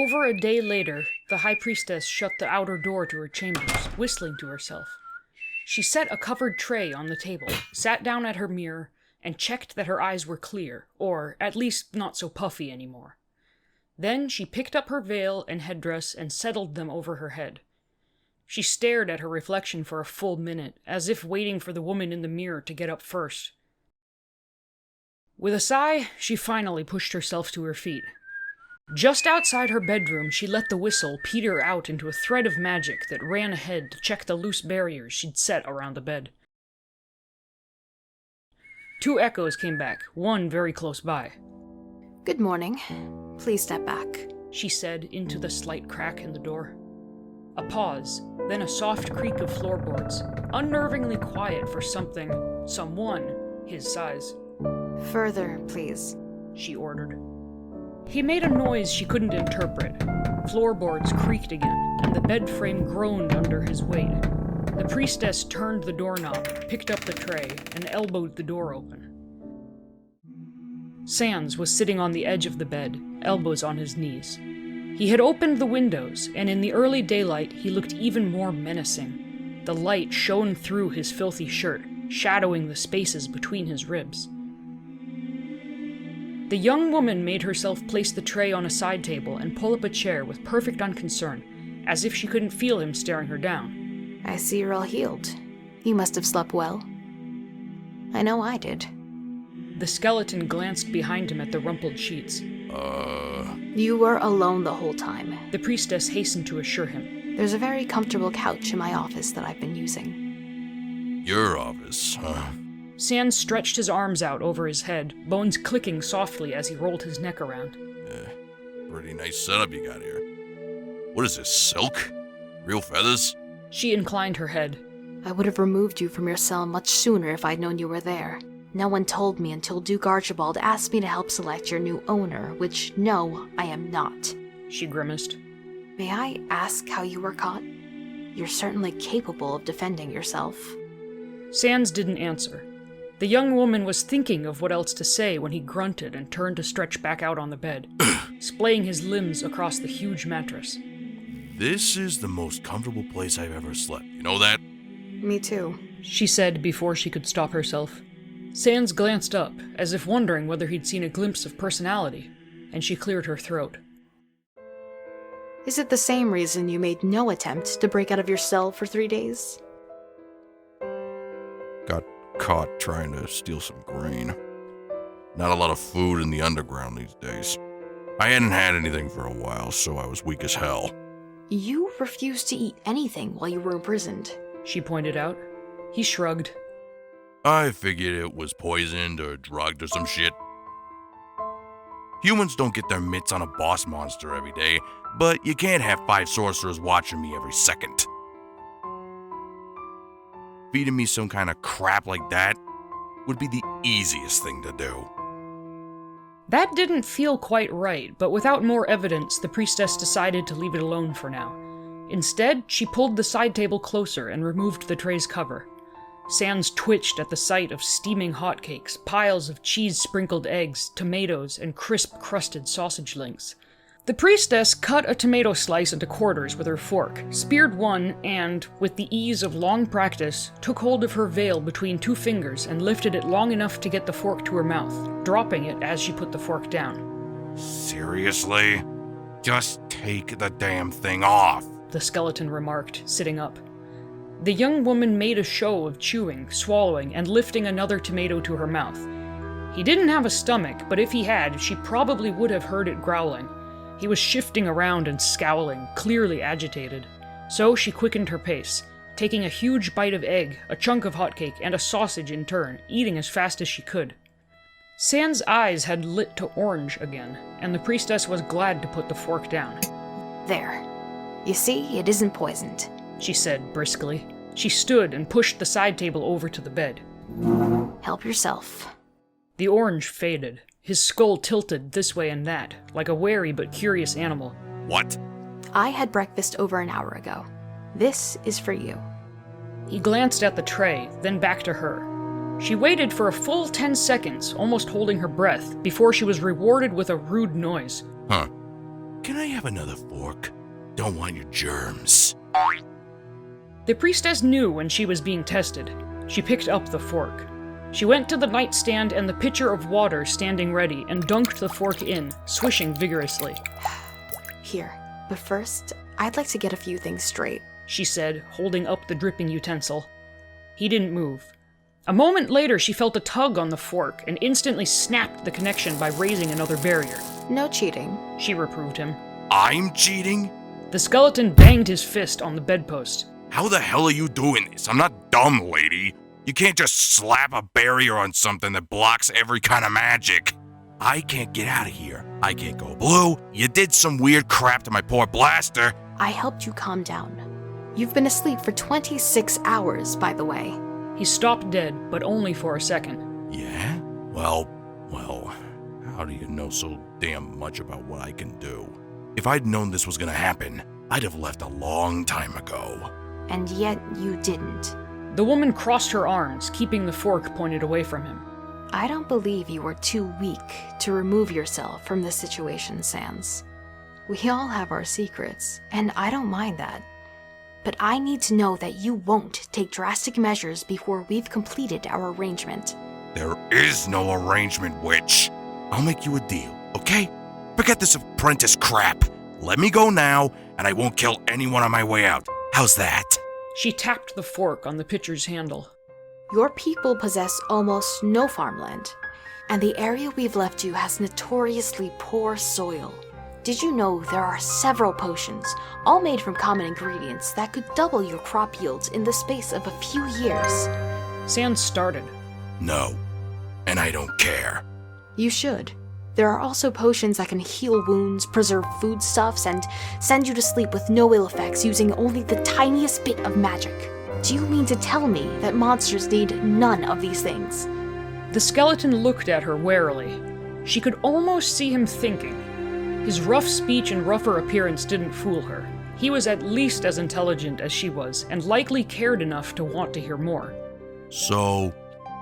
Over a day later, the High Priestess shut the outer door to her chambers, whistling to herself. She set a covered tray on the table, sat down at her mirror, and checked that her eyes were clear, or at least not so puffy anymore. Then she picked up her veil and headdress and settled them over her head. She stared at her reflection for a full minute, as if waiting for the woman in the mirror to get up first. With a sigh, she finally pushed herself to her feet. Just outside her bedroom, she let the whistle peter out into a thread of magic that ran ahead to check the loose barriers she'd set around the bed. 2 echoes came back, one very close by. Good morning. Please step back, she said into the slight crack in the door. A pause, then a soft creak of floorboards, unnervingly quiet for someone his size. Further, please, she ordered. He made a noise she couldn't interpret. Floorboards creaked again, and the bed frame groaned under his weight. The priestess turned the doorknob, picked up the tray, and elbowed the door open. Sans was sitting on the edge of the bed, elbows on his knees. He had opened the windows, and in the early daylight he looked even more menacing. The light shone through his filthy shirt, shadowing the spaces between his ribs. The young woman made herself place the tray on a side table and pull up a chair with perfect unconcern, as if she couldn't feel him staring her down. I see you're all healed. You must have slept well. I know I did. The skeleton glanced behind him at the rumpled sheets. You were alone the whole time. The priestess hastened to assure him. There's a very comfortable couch in my office that I've been using. Your office, huh? Sans stretched his arms out over his head, bones clicking softly as he rolled his neck around. Pretty nice setup you got here. What is this, silk? Real feathers? She inclined her head. I would have removed you from your cell much sooner if I'd known you were there. No one told me until Duke Archibald asked me to help select your new owner, which, no, I am not. She grimaced. May I ask how you were caught? You're certainly capable of defending yourself. Sans didn't answer. The young woman was thinking of what else to say when he grunted and turned to stretch back out on the bed, splaying his limbs across the huge mattress. This is the most comfortable place I've ever slept. You know that? Me too, she said before she could stop herself. Sans glanced up, as if wondering whether he'd seen a glimpse of personality, and she cleared her throat. Is it the same reason you made no attempt to break out of your cell for 3 days? Got caught trying to steal some grain. Not a lot of food in the underground these days. I hadn't had anything for a while, so I was weak as hell. You refused to eat anything while you were imprisoned, she pointed out. He shrugged. I figured it was poisoned or drugged or some shit. Humans don't get their mitts on a boss monster every day, but you can't have 5 sorcerers watching me every second. Feeding me some kind of crap like that would be the easiest thing to do. That didn't feel quite right, but without more evidence, the priestess decided to leave it alone for now. Instead, she pulled the side table closer and removed the tray's cover. Sans twitched at the sight of steaming hotcakes, piles of cheese-sprinkled eggs, tomatoes, and crisp-crusted sausage links. The priestess cut a tomato slice into quarters with her fork, speared one, and, with the ease of long practice, took hold of her veil between 2 fingers and lifted it long enough to get the fork to her mouth, dropping it as she put the fork down. Seriously? Just take the damn thing off, the skeleton remarked, sitting up. The young woman made a show of chewing, swallowing, and lifting another tomato to her mouth. He didn't have a stomach, but if he had, she probably would have heard it growling. He was shifting around and scowling, clearly agitated. So she quickened her pace, taking a huge bite of egg, a chunk of hotcake, and a sausage in turn, eating as fast as she could. Sans' eyes had lit to orange again, and the priestess was glad to put the fork down. There. You see, it isn't poisoned, she said briskly. She stood and pushed the side table over to the bed. Help yourself. The orange faded. His skull tilted this way and that, like a wary but curious animal. What? I had breakfast over an hour ago. This is for you. He glanced at the tray, then back to her. She waited for a full 10 seconds, almost holding her breath, before she was rewarded with a rude noise. Huh. Can I have another fork? Don't want your germs. The priestess knew when she was being tested. She picked up the fork. She went to the nightstand and the pitcher of water standing ready and dunked the fork in, swishing vigorously. Here, but first, I'd like to get a few things straight, she said, holding up the dripping utensil. He didn't move. A moment later, she felt a tug on the fork and instantly snapped the connection by raising another barrier. No cheating, She reproved him. I'm cheating? The skeleton banged his fist on the bedpost. How the hell are you doing this? I'm not dumb, lady. You can't just slap a barrier on something that blocks every kind of magic. I can't get out of here. I can't go blue. You did some weird crap to my poor blaster. I helped you calm down. You've been asleep for 26 hours, by the way. He stopped dead, but only for a second. Yeah? Well, how do you know so damn much about what I can do? If I'd known this was gonna happen, I'd have left a long time ago. And yet you didn't. The woman crossed her arms, keeping the fork pointed away from him. I don't believe you were too weak to remove yourself from this situation, Sans. We all have our secrets, and I don't mind that. But I need to know that you won't take drastic measures before we've completed our arrangement. There is no arrangement, witch. I'll make you a deal, okay? Forget this apprentice crap. Let me go now, and I won't kill anyone on my way out. How's that? She tapped the fork on the pitcher's handle. Your people possess almost no farmland, and the area we've left you has notoriously poor soil. Did you know there are several potions, all made from common ingredients, that could double your crop yields in the space of a few years? Sans started. No, and I don't care. You should. There are also potions that can heal wounds, preserve foodstuffs, and send you to sleep with no ill effects using only the tiniest bit of magic. Do you mean to tell me that monsters need none of these things? The skeleton looked at her warily. She could almost see him thinking. His rough speech and rougher appearance didn't fool her. He was at least as intelligent as she was, and likely cared enough to want to hear more. So,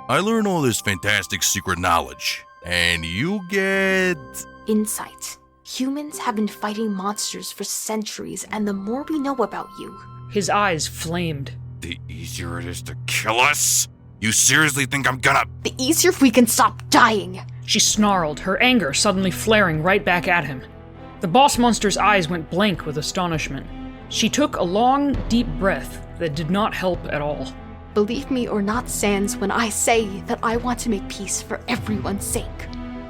I learn all this fantastic secret knowledge, and you get... Insight. Humans have been fighting monsters for centuries, and the more we know about you... His eyes flamed. The easier it is to kill us? You seriously think I'm gonna... The easier if we can stop dying! She snarled, her anger suddenly flaring right back at him. The boss monster's eyes went blank with astonishment. She took a long, deep breath that did not help at all. Believe me or not, Sans, when I say that I want to make peace for everyone's sake.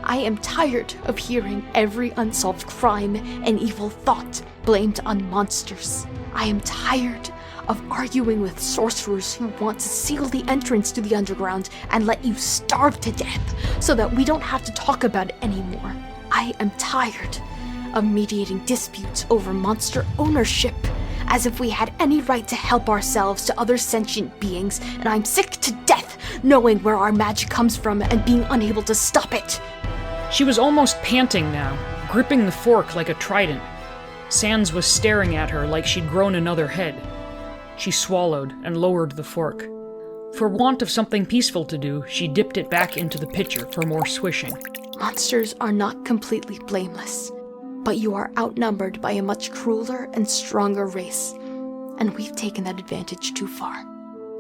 I am tired of hearing every unsolved crime and evil thought blamed on monsters. I am tired of arguing with sorcerers who want to seal the entrance to the underground and let you starve to death so that we don't have to talk about it anymore. I am tired of mediating disputes over monster ownership as if we had any right to help ourselves to other sentient beings, and I'm sick to death knowing where our magic comes from and being unable to stop it. She was almost panting now, gripping the fork like a trident. Sans was staring at her like she'd grown another head. She swallowed and lowered the fork. For want of something peaceful to do, she dipped it back into the pitcher for more swishing. Monsters are not completely blameless, but you are outnumbered by a much crueler and stronger race, and we've taken that advantage too far.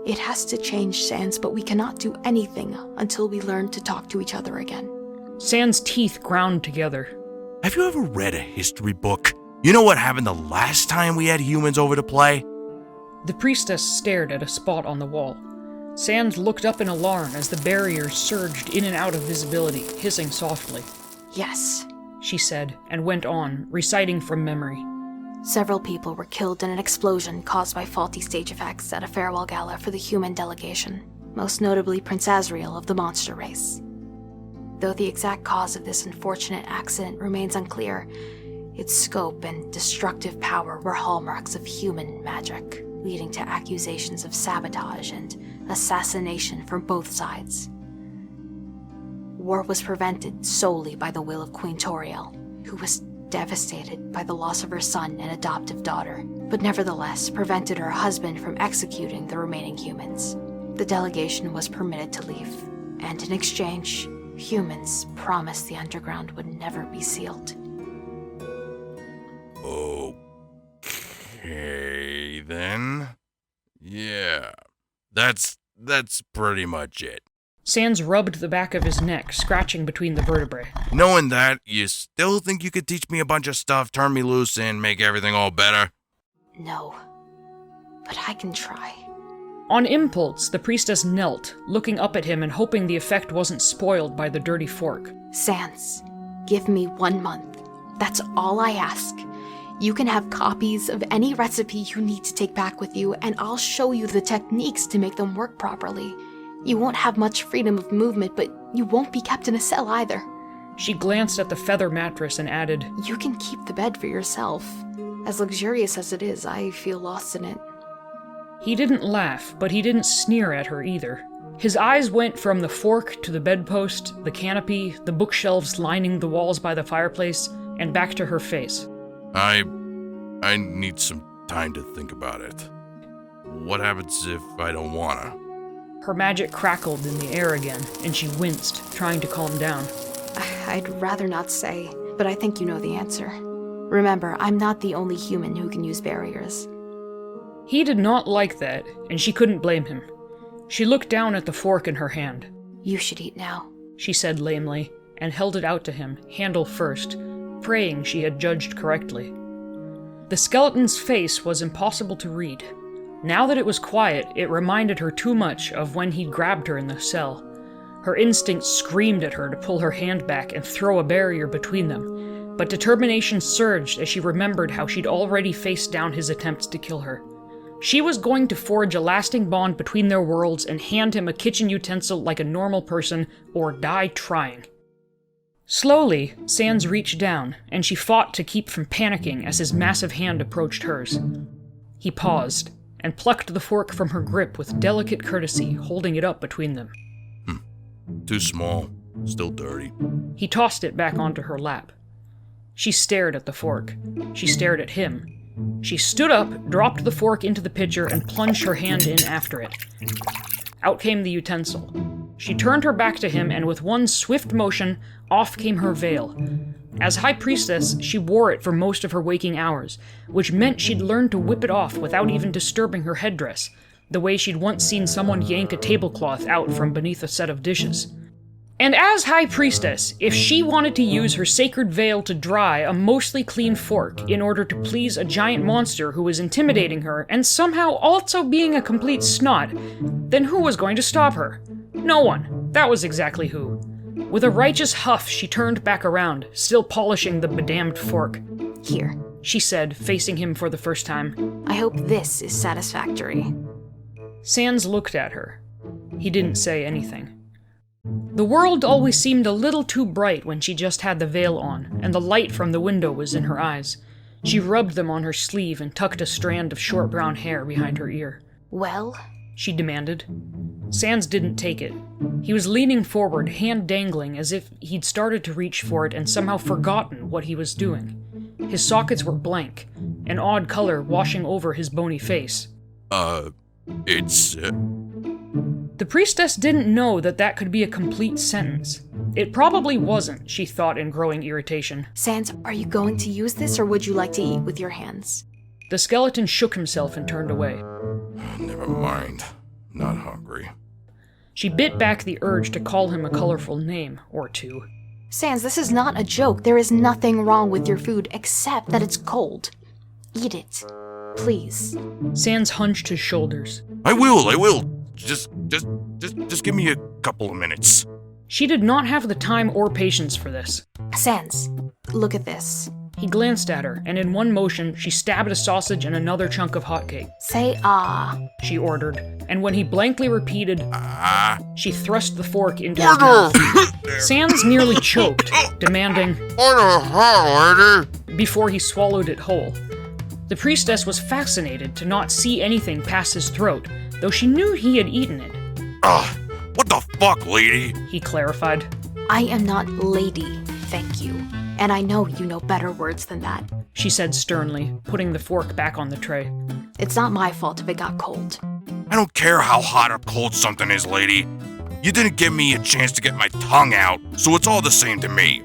It has to change, Sans, but we cannot do anything until we learn to talk to each other again. Sans' teeth ground together. Have you ever read a history book? You know what happened the last time we had humans over to play? The priestess stared at a spot on the wall. Sans looked up in alarm as the barriers surged in and out of visibility, hissing softly. Yes, she said, and went on, reciting from memory. Several people were killed in an explosion caused by faulty stage effects at a farewell gala for the human delegation, most notably Prince Azrael of the monster race. Though the exact cause of this unfortunate accident remains unclear, its scope and destructive power were hallmarks of human magic, leading to accusations of sabotage and assassination from both sides. War was prevented solely by the will of Queen Toriel, who was devastated by the loss of her son and adoptive daughter, but nevertheless prevented her husband from executing the remaining humans. The delegation was permitted to leave, and in exchange, humans promised the underground would never be sealed. That's pretty much it. Sans rubbed the back of his neck, scratching between the vertebrae. Knowing that, you still think you could teach me a bunch of stuff, turn me loose, and make everything all better? No, but I can try. On impulse, the priestess knelt, looking up at him and hoping the effect wasn't spoiled by the dirty fork. Sans, give me 1 month. That's all I ask. You can have copies of any recipe you need to take back with you, and I'll show you the techniques to make them work properly. You won't have much freedom of movement, but you won't be kept in a cell either. She glanced at the feather mattress and added, You can keep the bed for yourself. As luxurious as it is, I feel lost in it. He didn't laugh, but he didn't sneer at her either. His eyes went from the fork to the bedpost, the canopy, the bookshelves lining the walls by the fireplace, and back to her face. I need some time to think about it. What happens if I don't wanna? Her magic crackled in the air again, and she winced, trying to calm down. I'd rather not say, but I think you know the answer. Remember, I'm not the only human who can use barriers. He did not like that, and she couldn't blame him. She looked down at the fork in her hand. You should eat now, she said lamely, and held it out to him, handle first, praying she had judged correctly. The skeleton's face was impossible to read. Now that it was quiet, it reminded her too much of when he'd grabbed her in the cell. Her instinct screamed at her to pull her hand back and throw a barrier between them, but determination surged as she remembered how she'd already faced down his attempts to kill her. She was going to forge a lasting bond between their worlds and hand him a kitchen utensil like a normal person, or die trying. Slowly, Sans reached down, and she fought to keep from panicking as his massive hand approached hers. He paused, and plucked the fork from her grip with delicate courtesy, holding it up between them. Too small. Still dirty. He tossed it back onto her lap. She stared at the fork. She stared at him. She stood up, dropped the fork into the pitcher, and plunged her hand in after it. Out came the utensil. She turned her back to him, and with one swift motion, off came her veil. As High Priestess, she wore it for most of her waking hours, which meant she'd learned to whip it off without even disturbing her headdress, the way she'd once seen someone yank a tablecloth out from beneath a set of dishes. And as High Priestess, if she wanted to use her sacred veil to dry a mostly clean fork in order to please a giant monster who was intimidating her and somehow also being a complete snot, then who was going to stop her? No one. That was exactly who. With a righteous huff, she turned back around, still polishing the bedamned fork. Here, she said, facing him for the first time. I hope this is satisfactory. Sans looked at her. He didn't say anything. The world always seemed a little too bright when she just had the veil on, and the light from the window was in her eyes. She rubbed them on her sleeve and tucked a strand of short brown hair behind her ear. Well? She demanded. Sans didn't take it. He was leaning forward, hand dangling, as if he'd started to reach for it and somehow forgotten what he was doing. His sockets were blank, an odd color washing over his bony face. It's... The priestess didn't know that could be a complete sentence. It probably wasn't, she thought in growing irritation. Sans, are you going to use this, or would you like to eat with your hands? The skeleton shook himself and turned away. Never mind. Not hungry. She bit back the urge to call him a colorful name or two. Sans, this is not a joke. There is nothing wrong with your food except that it's cold. Eat it. Please. Sans hunched his shoulders. I will. Just give me a couple of minutes. She did not have the time or patience for this. Sans, look at this. He glanced at her, and in one motion, she stabbed a sausage and another chunk of hotcake. Say ah, she ordered, and when he blankly repeated, she thrust the fork into his Order! mouth. Sans nearly choked, demanding, Order! before he swallowed it whole. The priestess was fascinated to not see anything past his throat, though she knew he had eaten it. What the fuck, lady? He clarified. I am not lady, thank you. And I know you know better words than that, she said sternly, putting the fork back on the tray. It's not my fault if it got cold. I don't care how hot or cold something is, lady. You didn't give me a chance to get my tongue out, so it's all the same to me.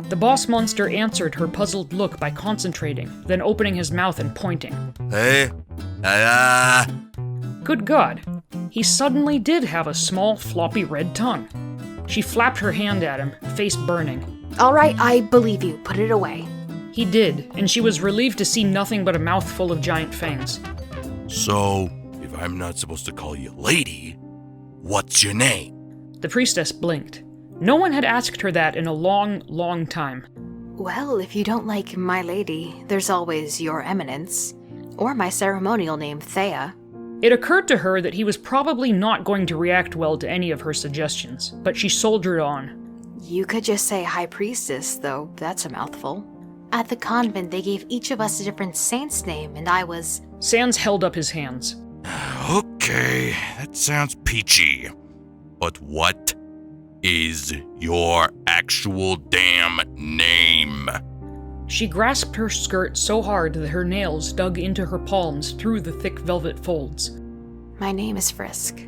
The boss monster answered her puzzled look by concentrating, then opening his mouth and pointing. Hey? Good God. he suddenly did have a small, floppy red tongue. She flapped her hand at him, face burning. All right, I believe you. Put it away. He did, and she was relieved to see nothing but a mouthful of giant fangs. So, if I'm not supposed to call you lady, what's your name? The priestess blinked. No one had asked her that in a long, long time. Well, if you don't like my lady, there's always your eminence. Or my ceremonial name, Thea. It occurred to her that he was probably not going to react well to any of her suggestions, but she soldiered on. You could just say High Priestess, though that's a mouthful. At the convent, they gave each of us a different saint's name, and I was... Sans held up his hands. Okay, that sounds peachy. But what is your actual damn name? She grasped her skirt so hard that her nails dug into her palms through the thick velvet folds. My name is Frisk.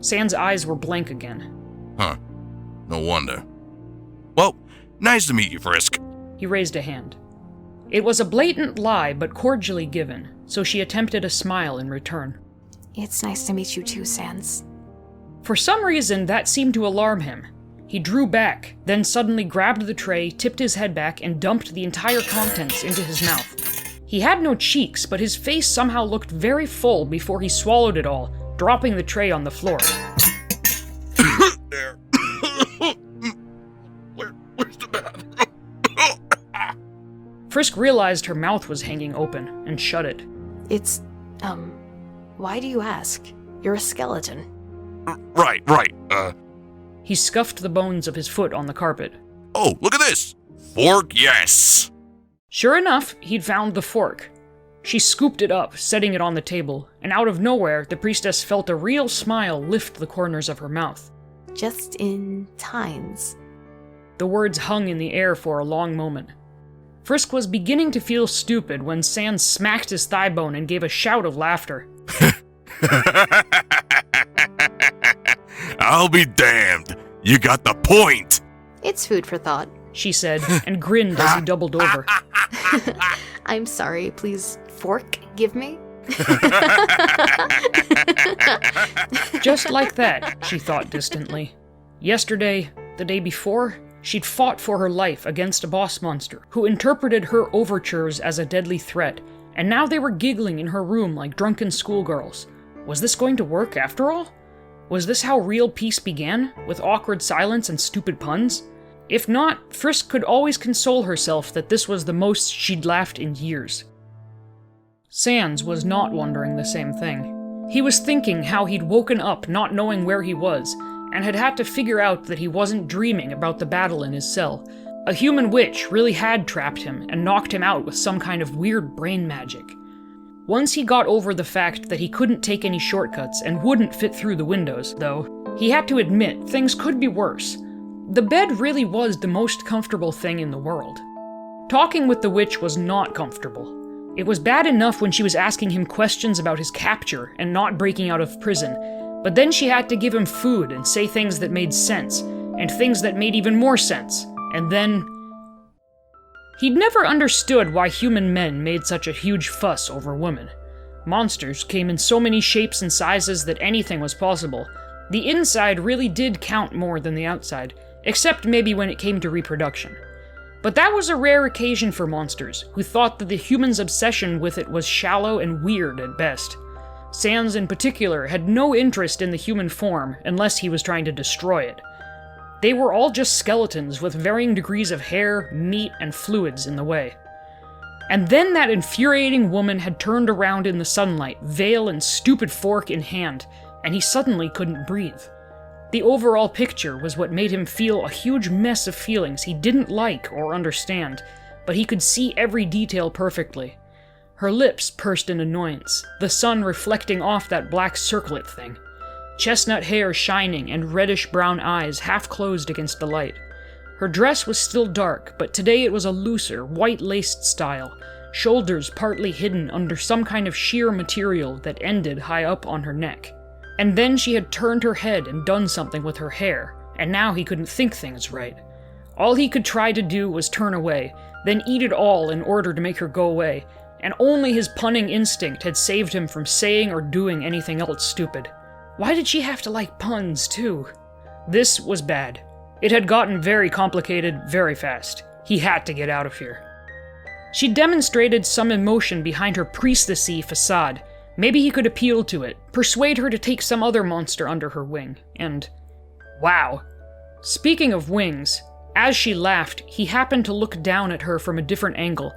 Sans' eyes were blank again. Huh. No wonder. Well, nice to meet you, Frisk. He raised a hand. It was a blatant lie, but cordially given, so she attempted a smile in return. It's nice to meet you too, Sans. For some reason, that seemed to alarm him. He drew back, then suddenly grabbed the tray, tipped his head back, and dumped the entire contents into his mouth. He had no cheeks, but his face somehow looked very full before he swallowed it all, dropping the tray on the floor. There. Where's the bathroom? Frisk realized her mouth was hanging open, and shut it. It's, why do you ask? You're a skeleton. Right. He scuffed the bones of his foot on the carpet. Oh, look at this! Fork, yes! Sure enough, he'd found the fork. She scooped it up, setting it on the table, and out of nowhere, the priestess felt a real smile lift the corners of her mouth. Just in tines. The words hung in the air for a long moment. Frisk was beginning to feel stupid when Sans smacked his thigh bone and gave a shout of laughter. I'll be damned. You got the point. It's food for thought. She said, and grinned as he doubled over. I'm sorry, please, fork, give me? Just like that, she thought distantly. Yesterday, the day before, she'd fought for her life against a boss monster who interpreted her overtures as a deadly threat, and now they were giggling in her room like drunken schoolgirls. Was this going to work after all? Was this how real peace began, with awkward silence and stupid puns? If not, Frisk could always console herself that this was the most she'd laughed in years. Sans was not wondering the same thing. He was thinking how he'd woken up not knowing where he was, and had to figure out that he wasn't dreaming about the battle in his cell. A human witch really had trapped him and knocked him out with some kind of weird brain magic. Once he got over the fact that he couldn't take any shortcuts and wouldn't fit through the windows, though, he had to admit things could be worse. The bed really was the most comfortable thing in the world. Talking with the witch was not comfortable. It was bad enough when she was asking him questions about his capture and not breaking out of prison, but then she had to give him food and say things that made sense, and things that made even more sense, and then... He'd never understood why human men made such a huge fuss over women. Monsters came in so many shapes and sizes that anything was possible. The inside really did count more than the outside, except maybe when it came to reproduction. But that was a rare occasion for monsters, who thought that the human's obsession with it was shallow and weird at best. Sans, in particular, had no interest in the human form unless he was trying to destroy it. They were all just skeletons with varying degrees of hair, meat, and fluids in the way. And then that infuriating woman had turned around in the sunlight, veil and stupid fork in hand, and he suddenly couldn't breathe. The overall picture was what made him feel a huge mess of feelings he didn't like or understand, but he could see every detail perfectly. Her lips pursed in annoyance, the sun reflecting off that black circlet thing. Chestnut hair shining and reddish-brown eyes half-closed against the light. Her dress was still dark, but today it was a looser, white-laced style, shoulders partly hidden under some kind of sheer material that ended high up on her neck. And then she had turned her head and done something with her hair, and now he couldn't think things right. All he could try to do was turn away, then eat it all in order to make her go away, and only his punning instinct had saved him from saying or doing anything else stupid. Why did she have to like puns, too? This was bad. It had gotten very complicated very fast. He had to get out of here. She demonstrated some emotion behind her priestessy facade. Maybe he could appeal to it, persuade her to take some other monster under her wing, and... wow. Speaking of wings, as she laughed, he happened to look down at her from a different angle,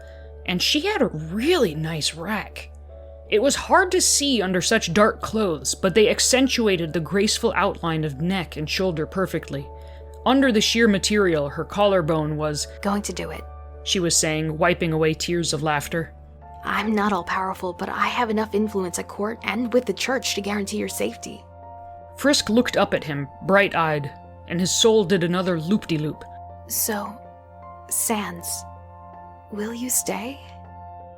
and she had a really nice rack. It was hard to see under such dark clothes, but they accentuated the graceful outline of neck and shoulder perfectly. Under the sheer material, her collarbone was... Going to do it. She was saying, wiping away tears of laughter. I'm not all-powerful, but I have enough influence at court and with the church to guarantee your safety. Frisk looked up at him, bright-eyed, and his soul did another loop-de-loop. So, Sans, will you stay?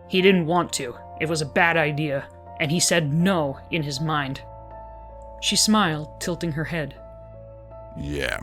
He didn't want to. It was a bad idea, and he said no in his mind. She smiled, tilting her head. Yeah.